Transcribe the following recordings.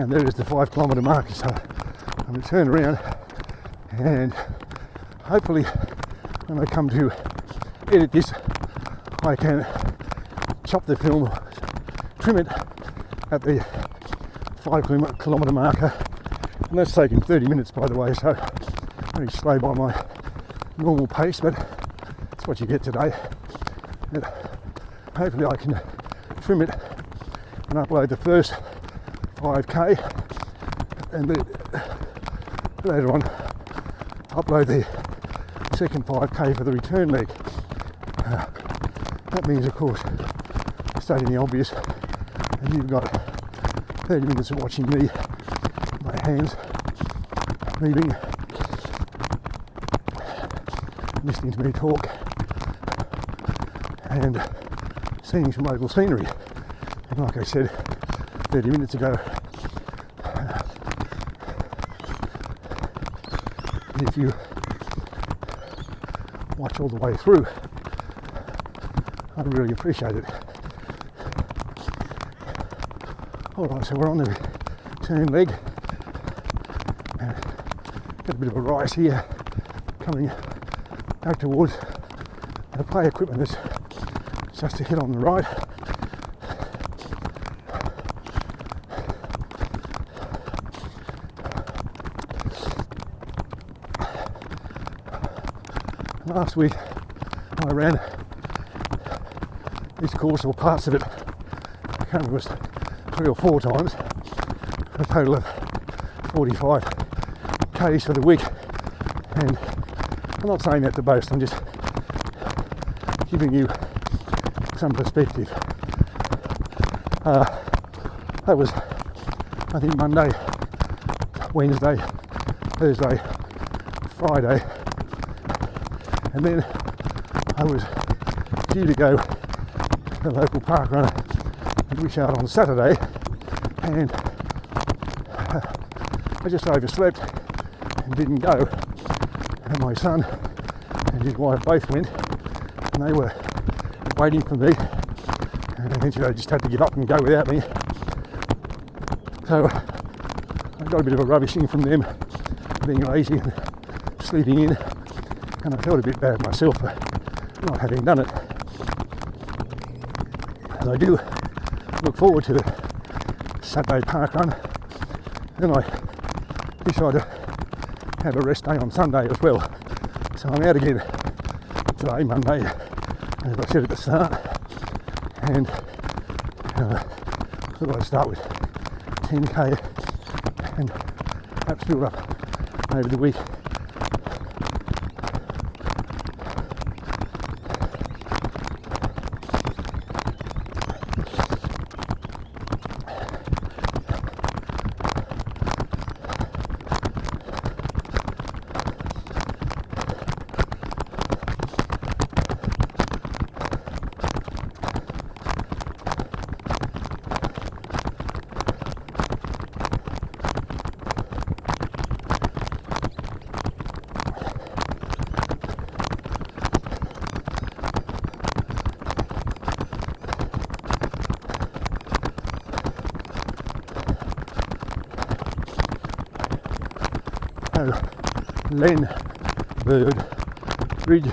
and there is the 5 kilometre marker. So I'm going to turn around, and hopefully when I come to edit this, I can chop the film, trim it at the 5 kilometre marker, and that's taken 30 minutes, by the way, so very slow by my normal pace, but that's what you get today. And hopefully I can trim it and upload the first 5k, and later on upload the second 5k for the return leg. That means, of course, stating the obvious, and you've got 30 minutes of watching me, my hands moving, listening to me talk, and seeing some local scenery. And like I said 30 minutes ago, if you watch all the way through, I'd really appreciate it. Alright, so we're on the turn leg, and got a bit of a rise here coming back towards the play equipment that's just a hit on the right. Last week I ran this course, or parts of it, I can't remember, it was 3 or 4 times, a total of 45 k's for the week. And I'm not saying that to boast, I'm just giving you some perspective. That was, I think, Monday, Wednesday, Thursday, Friday, and then I was due to go to the local park run at Wishart on Saturday, and I just overslept and didn't go. And my son and his wife both went, and they were waiting for me, and eventually they just had to give up and go without me. So I got a bit of a rubbishing from them, being lazy and sleeping in, and I felt a bit bad myself for not having done it. And I do look forward to the Saturday park run, and I decided to have a rest day on Sunday as well. So I'm out again today, Monday, as I said at the start, and thought I'd start with 10k and perhaps build up over the week. Len Bird Bridge.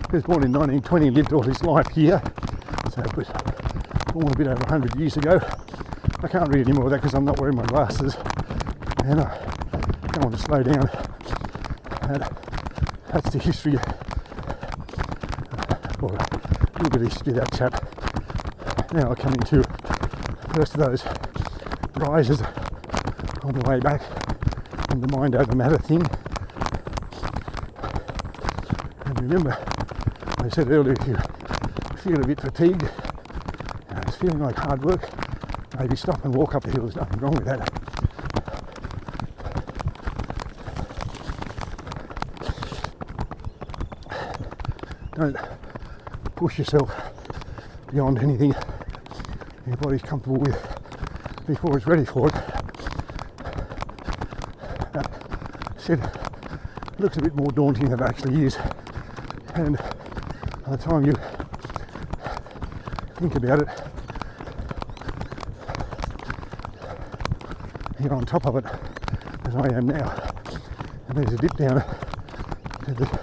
He was born in 1920, lived all his life here, so it was born a bit over 100 years ago. I can't read any more of that because I'm not wearing my glasses, and I don't want to slow down. That's the history, or a little bit of history of that chap. Now I come into the first of those rises on the way back from the mind over matter thing. And remember, I said earlier, if you feel a bit fatigued and it's feeling like hard work, maybe stop and walk up the hill. There's nothing wrong with that. Don't push yourself beyond anything your body's comfortable with before it's ready for it. It looks a bit more daunting than it actually is, and by the time you think about it, you're on top of it as I am now. And there's a dip down to the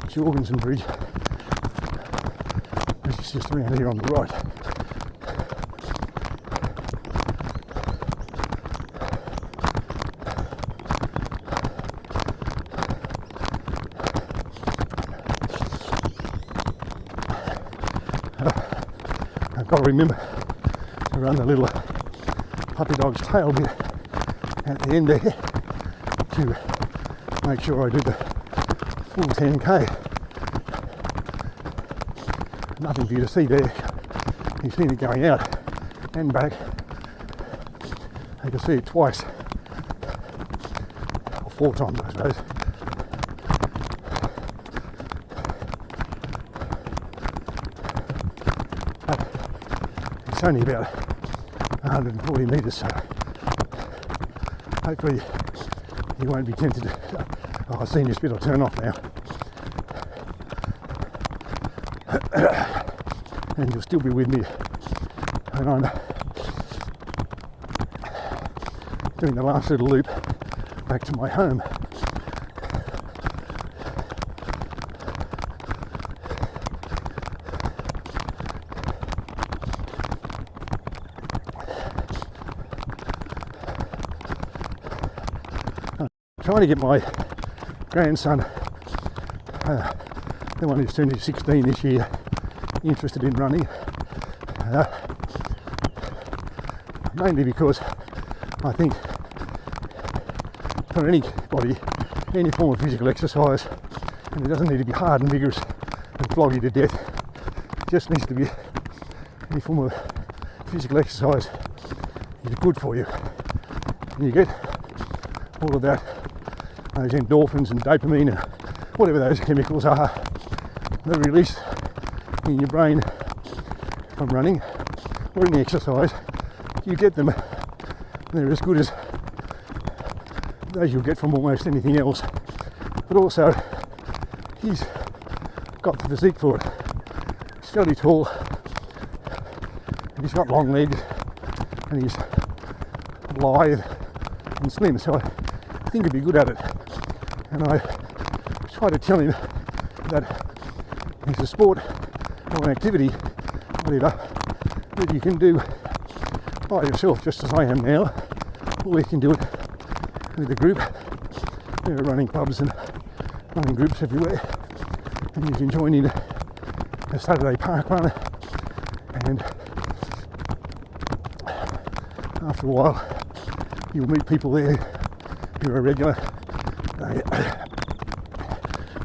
Jorgensen Bridge, which is just around here on the right. I've got to remember to run the little puppy dog's tail bit at the end there to make sure I do the full 10k. Nothing for you to see there. You've seen it going out and back. You can see it twice, or 4 times I suppose. It's only about 140 metres, so hopefully you won't be tempted to. Oh, I've seen this bit, I'll turn off now. And you'll still be with me when I'm doing the last little loop back to my home. Trying to get my grandson, the one who's turning 16 this year, interested in running, mainly because I think for anybody, any form of physical exercise, and it doesn't need to be hard and vigorous and flog you to death, it just needs to be any form of physical exercise is good for you. And you get all of that, those endorphins and dopamine and whatever those chemicals are that are released in your brain from running or any exercise. You get them, they're as good as those you'll get from almost anything else. But also, he's got the physique for it. He's fairly tall, and he's got long legs, and he's lithe and slim, so I think he'd be good at it. And I try to tell him that it's a sport or an activity, whatever, that you can do by yourself, just as I am now, or you can do it with a group. There are running clubs and running groups everywhere, and you can join in a Saturday park run, and after a while you'll meet people there who are regular. They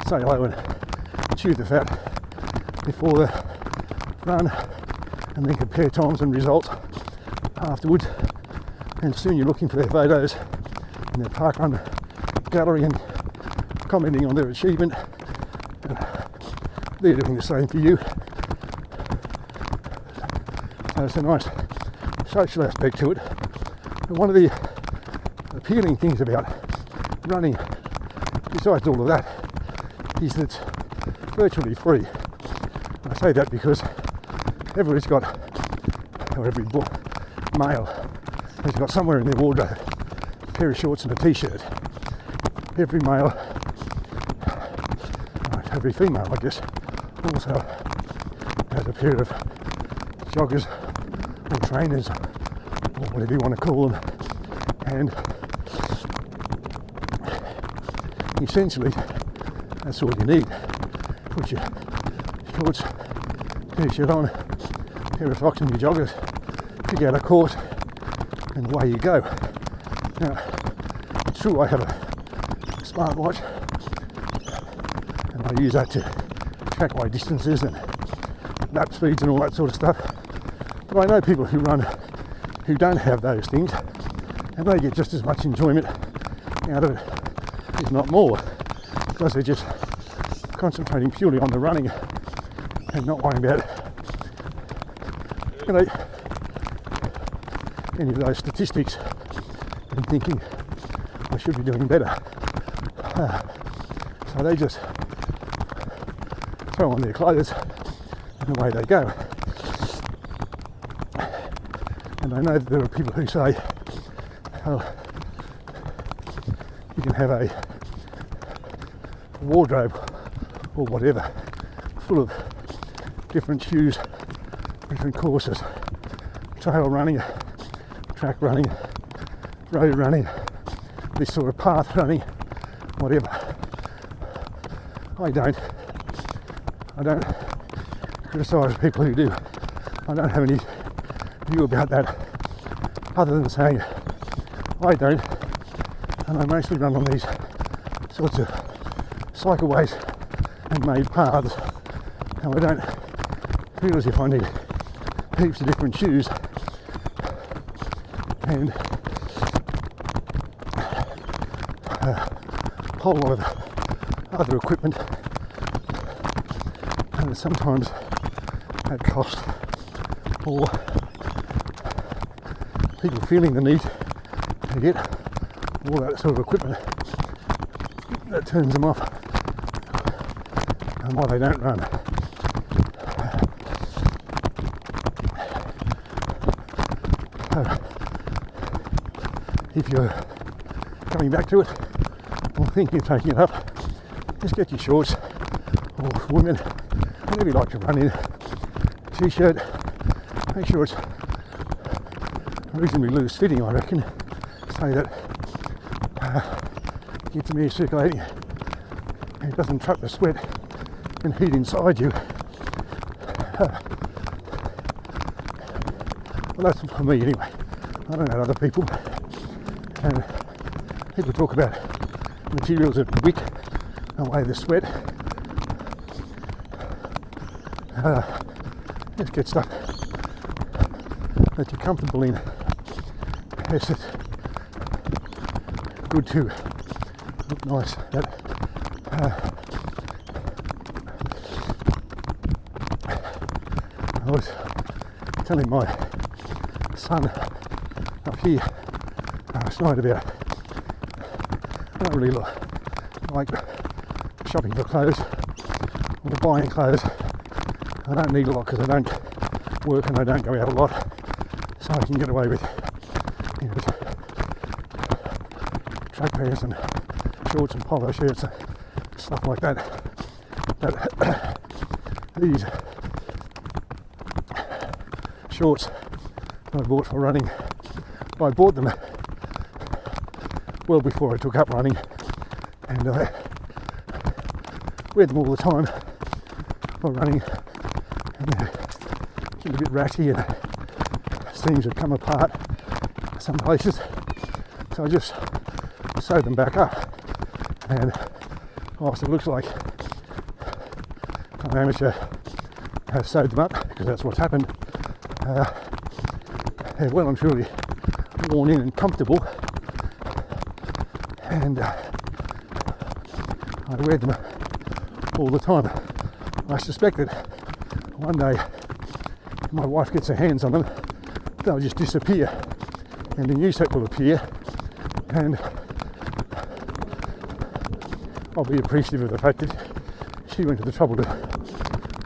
say hello and chew the fat before the run, and then compare times and results afterwards, and soon you're looking for their photos in their parkrun gallery and commenting on their achievement, and they're doing the same for you. So it's a nice social aspect to it. And one of the appealing things about running, besides all of that, is that it's virtually free. I say that because everybody's got, or every male has got somewhere in their wardrobe a pair of shorts and a t-shirt. Every male, every female I guess, also has a pair of joggers or trainers or whatever you want to call them, and essentially that's all you need. Put your shorts, t-shirt on, a pair of socks and your joggers, pick out a course, and away you go. Now, it's true I have a smartwatch, and I use that to track my distances and lap speeds and all that sort of stuff. But I know people who run who don't have those things, and they get just as much enjoyment out of it, if not more, because they're just concentrating purely on the running and not worrying about, you know, any of those statistics and thinking I should be doing better. So they just throw on their clothes and away they go. And I know that there are people who say You can have a wardrobe or whatever full of different shoes, different courses, trail running, track running, road running, this sort of path running, whatever. I don't criticise people who do. I don't have any view about that other than saying I don't, and I mostly run on these sorts of cycleways and made paths, and I don't feel as if I need heaps of different shoes and a whole lot of other equipment, and sometimes at cost, or people feeling the need to get all that sort of equipment that turns them off and why they don't run. If you're coming back to it or thinking of taking it up, just get your shorts, or women, whatever you like to run in, t-shirt, make sure it's reasonably loose fitting, I reckon, so that gets the air circulating and it doesn't trap the sweat and heat inside you. Well, that's for me anyway. I don't know other people. And people talk about materials that wick away the sweat. Just get stuff that you're comfortable in. Yes, it's good to look nice. That I was telling my son up here last night about I don't really like shopping for clothes or buying clothes. I don't need a lot because I don't work and I don't go out a lot, so I can get away with, track pants and shorts and polo shirts and stuff like that. But these shorts I bought for running, I bought them well before I took up running, and I wear them all the time for running, and they get a bit ratty and seams have come apart some places, so I just sew them back up, and whilst it looks like an amateur has sewed them up, because that's what's happened, they're well and truly worn in and comfortable, and I wear them all the time. I suspect that one day my wife gets her hands on them, they'll just disappear and a new set will appear, and I'll be appreciative of the fact that she went to the trouble to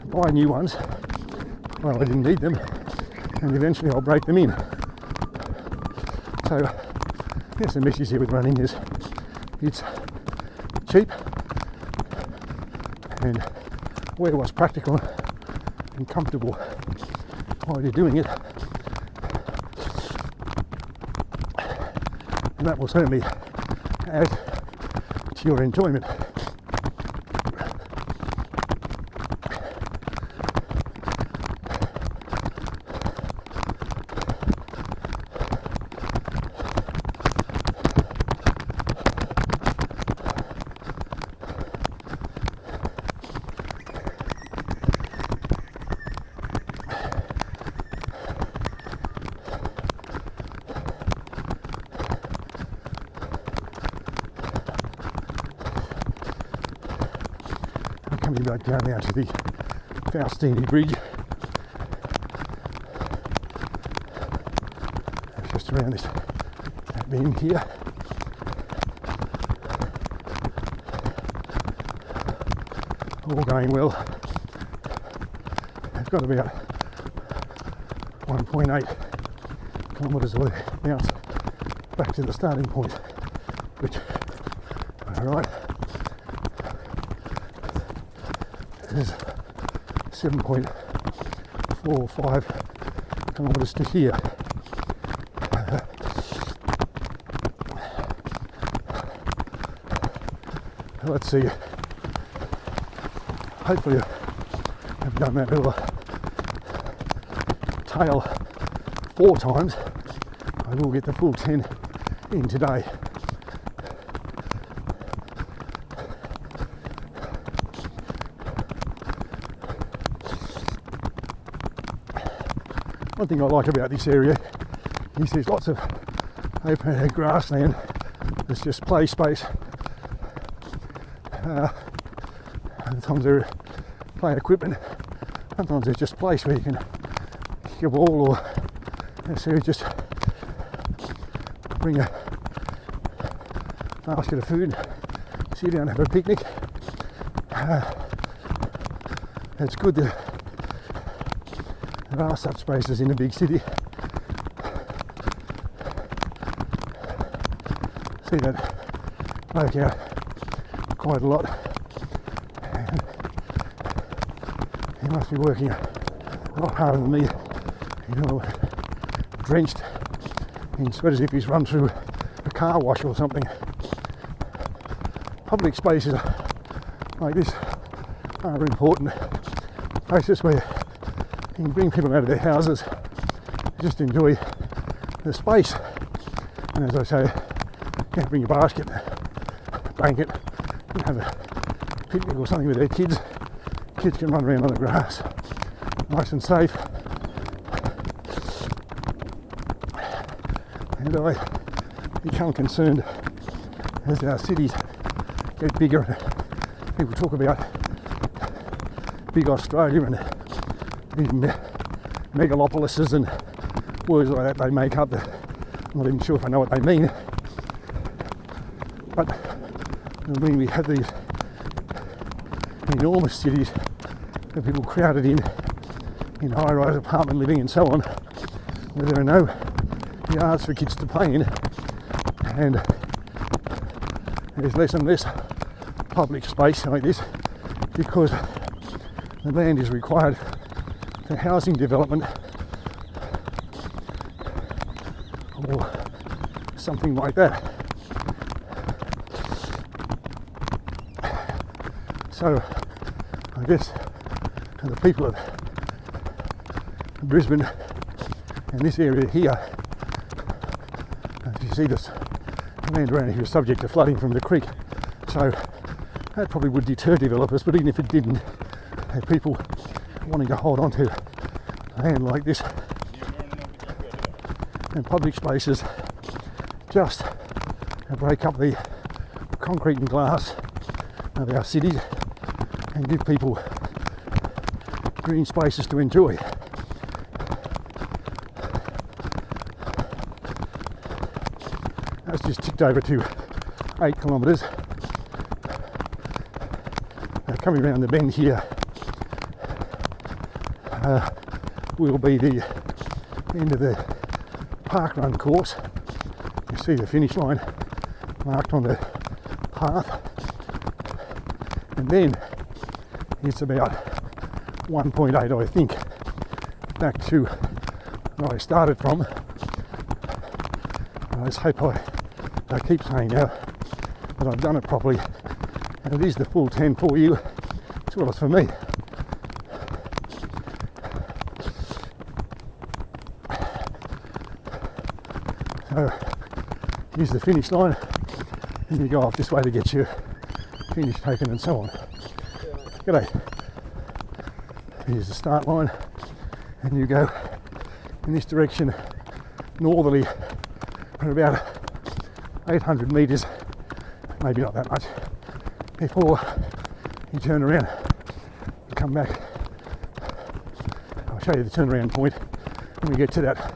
buy new ones when I didn't need them, and eventually I'll break them in. So yes, the message here with running is it's cheap, and wear what's practical and comfortable while you're doing it, and that will certainly add to your enjoyment. Coming back down now to the Faustini Bridge. Just around this bend here. All going well. I've got about 1.8 kilometres about back to the starting point, which, alright, is 7.45 kilometres to here. Let's see, hopefully I've done that little tail 4 times. I will get the full 10 in today. One thing I like about this area is there's lots of open grassland. There's just play space. Sometimes there are play equipment. Sometimes there's just a place where you can kick a ball, or necessarily just bring a basket of food, sit down and have a picnic. It's good that there are such spaces in a big city. See that bloke out quite a lot. And he must be working a lot harder than me. You know, drenched in sweat as if he's run through a car wash or something. Public spaces like this are important. Places where you can bring people out of their houses, just enjoy the space. And as I say, you can bring a basket, blanket, and have a picnic or something with their kids. Kids can run around on the grass, nice and safe. And I become concerned as our cities get bigger and people talk about big Australia and these megalopolises and words like that they make up. That I'm not even sure if I know what they mean. But when we have these enormous cities that people crowded in high-rise apartment living and so on, where there are no yards for kids to play in, and there's less and less public space like this because the land is required for housing development or something like that. So I guess the people of Brisbane and this area here, as you see this land around here is subject to flooding from the creek, so that probably would deter developers, but even if it didn't, people wanting to hold on to land like this and public spaces just break up the concrete and glass of our cities and give people green spaces to enjoy. That's just ticked over to 8 kilometres. Coming around the bend here will be the end of the park run course. You see the finish line marked on the path, and then it's about 1.8, I think, back to where I started from. I just hope I keep saying now that I've done it properly, and it is the full 10 for you as well as for me. So here's the finish line, and you go off this way to get your finish taken and so on. G'day. Here's the start line, and you go in this direction northerly for about 800 metres, maybe not that much, before you turn around and come back. I'll show you the turnaround point when we get to that.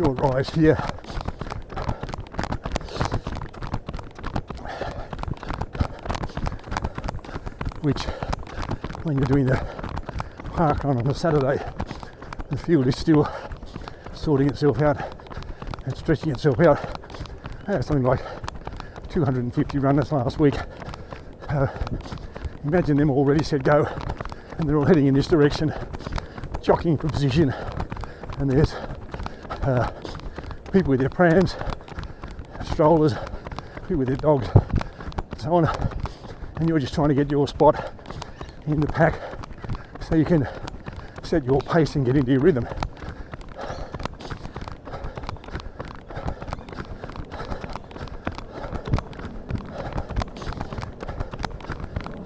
short rise here. Which, when you're doing the park run on a Saturday, the field is still sorting itself out and stretching itself out. I had something like 250 runners last week. Imagine them all ready, set, go, and they're all heading in this direction, jockeying for position. And there's people with their prams, strollers, people with their dogs, and so on. And you're just trying to get your spot in the pack so you can set your pace and get into your rhythm.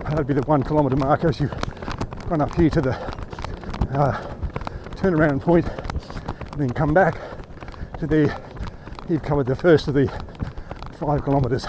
That'd be the 1 kilometre mark as you've gone up here to the turnaround point, and then come back to there. You've covered the first of the 5 kilometres.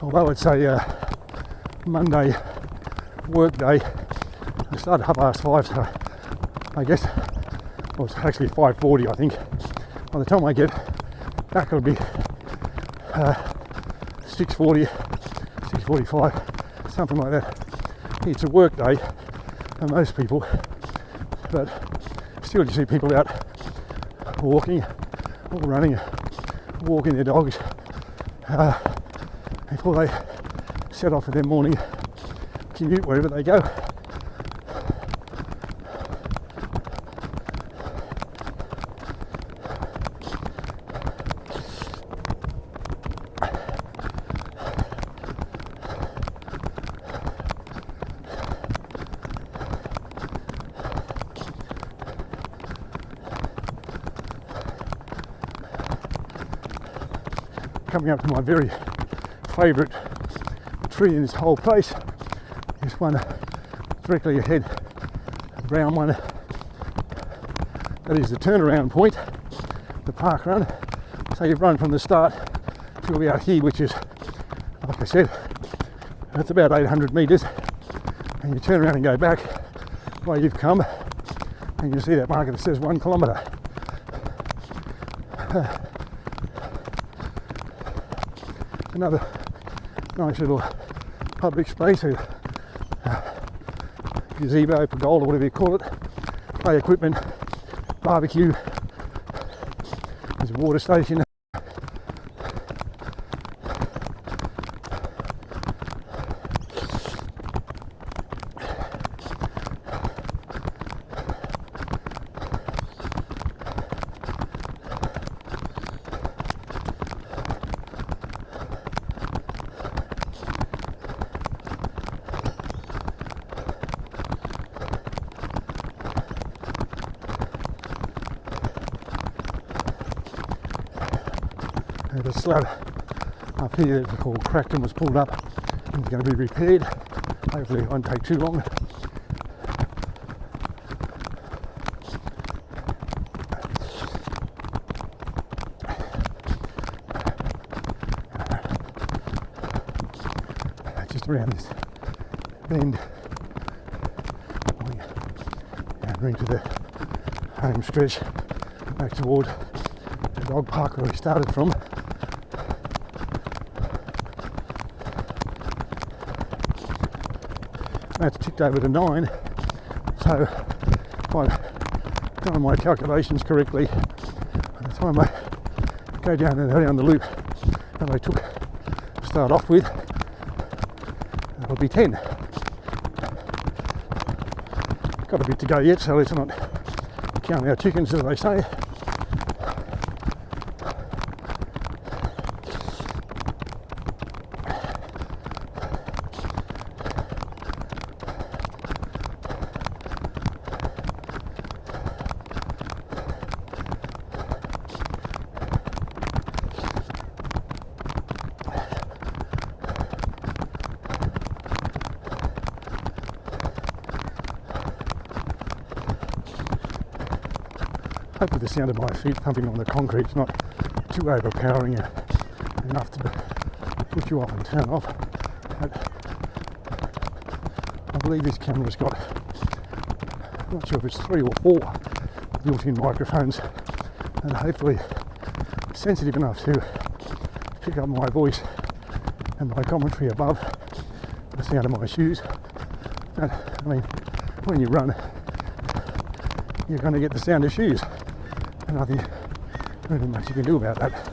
Although it's a Monday work day, I started at 5:30, so I guess, well, it's actually 5:40 I think. By the time I get back it'll be 6:40, 6:45, something like that. It's a work day for most people, but still you see people out walking or running, walking their dogs, before they set off for their morning commute wherever they go. Coming up to my very favourite tree in this whole place, this one directly ahead, the brown one. That is the turnaround point, the park run. So you've run from the start to about here, which is, like I said, that's about 800 metres, and you turn around and go back where you've come, and you see that marker that says 1 kilometre. Another nice little public space, a gazebo, pergola, whatever you call it, play equipment, barbecue. There's a water station. The slab up here that's all cracked and was pulled up and it's going to be repaired. Hopefully it won't take too long. Just around this bend and into the home stretch back toward the dog park where we started from. That's ticked over to 9, so if I've done my calculations correctly, by the time I go down and down the loop that I took to start off with, that'll be 10. Got a bit to go yet, so let's not count our chickens, as they say. hopefully the sound of my feet thumping on the concrete is not too overpowering enough to put you off and turn off. But I believe this camera's got, I'm not sure if it's 3 or 4 built-in microphones, and hopefully sensitive enough to pick up my voice and my commentary above the sound of my shoes. But I mean, when you run, you're going to get the sound of shoes, and nothing really much you can do about that.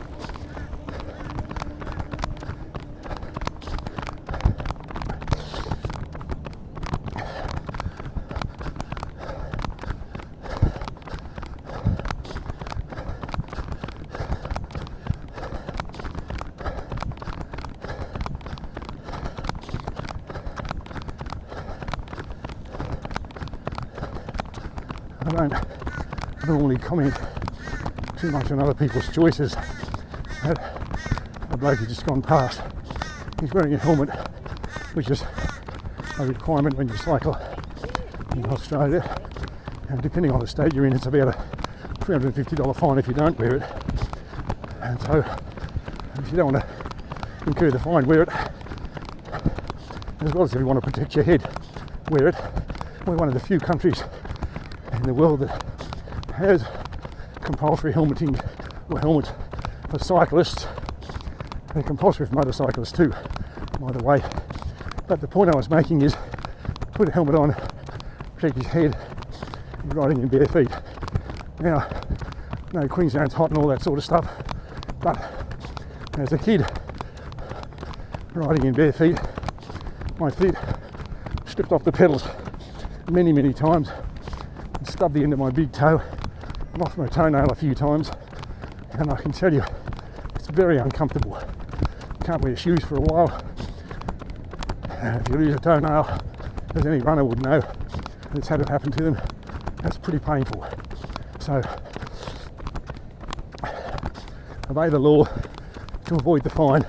I don't normally comment too much on other people's choices. But a bloke who's just gone past, he's wearing a helmet, which is a requirement when you cycle in Australia, and depending on the state you're in, it's about a $350 fine if you don't wear it. And so if you don't want to incur the fine, wear it. As well as if you want to protect your head, wear it. We're one of the few countries in the world that has compulsory helmeting, or helmets for cyclists. They're compulsory for motorcyclists too, by the way. But the point I was making is, put a helmet on, protect his head, you're riding in bare feet. Now, no, Queensland's hot and all that sort of stuff, but as a kid, riding in bare feet, my feet slipped off the pedals many times, and stubbed the end of my big toe, lost my toenail a few times, and I can tell you, it's very uncomfortable. Can't wear shoes for a while, and if you lose a toenail, as any runner would know, that's had it happen to them, that's pretty painful. So, obey the law to avoid the fine.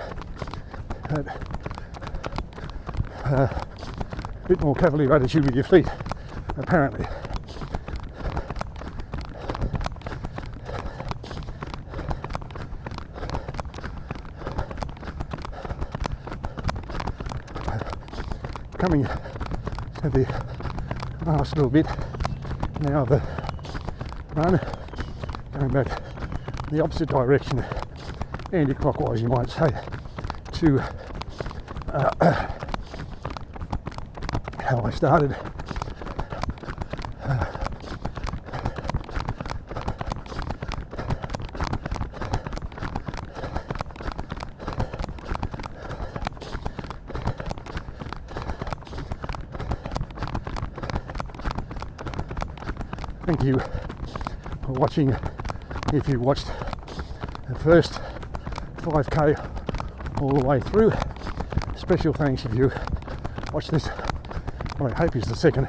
A bit more cavalier attitude with your feet, apparently. Coming to the last little bit now of the run, going back the opposite direction, anti-clockwise you might say, to how I started. Thank you for watching. If you watched the first 5k all the way through, special thanks if you watched this, what I hope is the second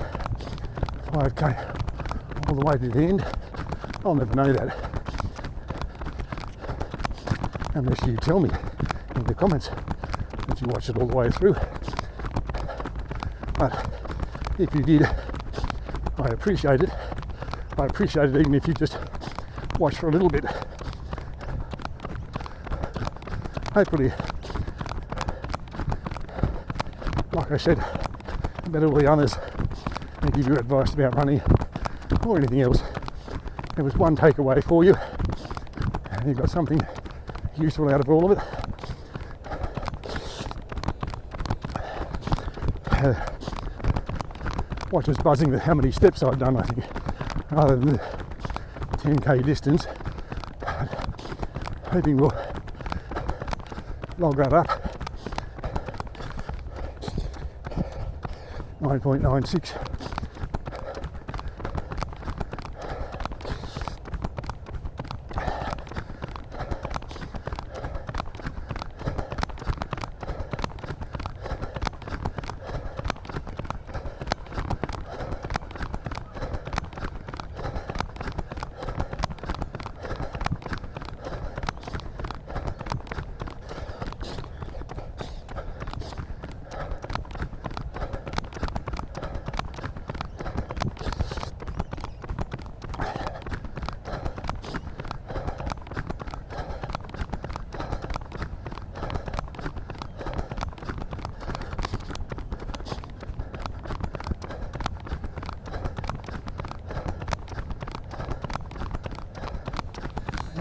5k all the way to the end. I'll never know that unless you tell me in the comments that you watched it all the way through. But if you did, I appreciate it. I appreciate it even if you just watch for a little bit. Hopefully, like I said, about all the others, and give you advice about running or anything else. There was one takeaway for you, and you got something useful out of all of it. Watch us buzzing with how many steps I've done, I think, rather than the 10k distance. Hoping we'll log that up. 9.96.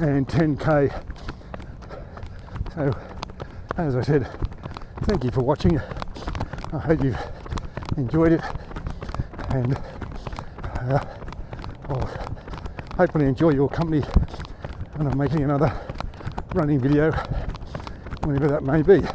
and 10k. So as I said, thank you for watching. I hope you've enjoyed it, and I'll hopefully enjoy your company when I'm making another running video, whenever that may be.